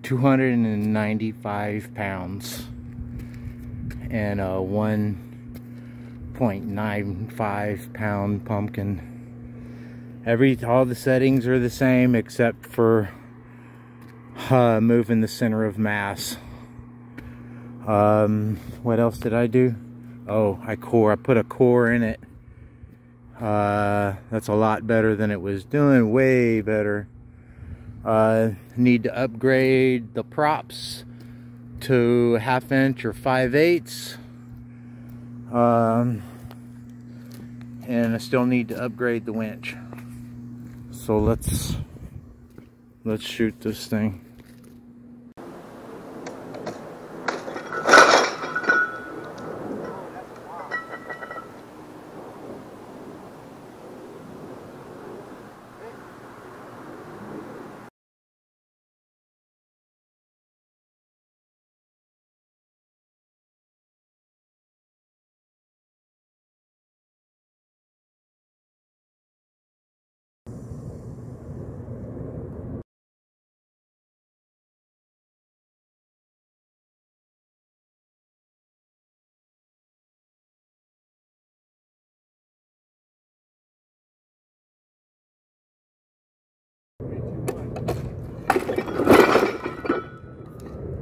295 pounds and a 1.95 pound pumpkin. All the settings are the same except for moving the center of mass. What else did I do? Oh, I put a core in it. That's a lot better than it was doing, way better. Need to upgrade the props to 1/2 inch or 5/8. And I still need to upgrade the winch. So let's shoot this thing.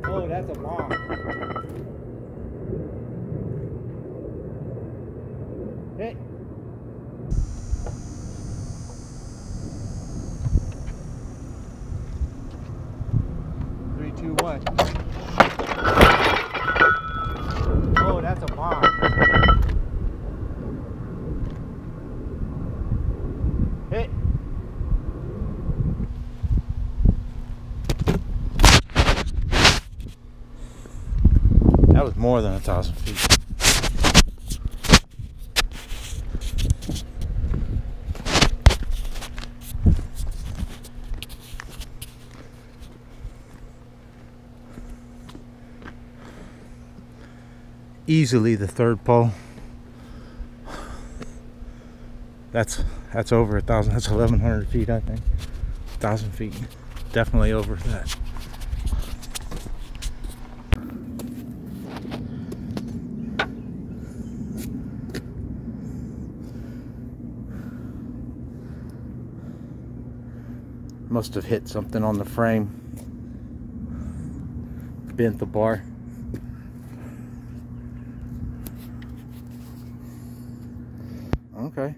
Oh, that's a bomb. Hey. Three, two, one. Oh, that's a bomb. Hey. That was more than 1,000 feet. Easily the third pole. That's over 1,000. That's 1,100 feet, I think. 1,000 feet. Definitely over that. Must have hit something on the frame. Bent the bar. Okay.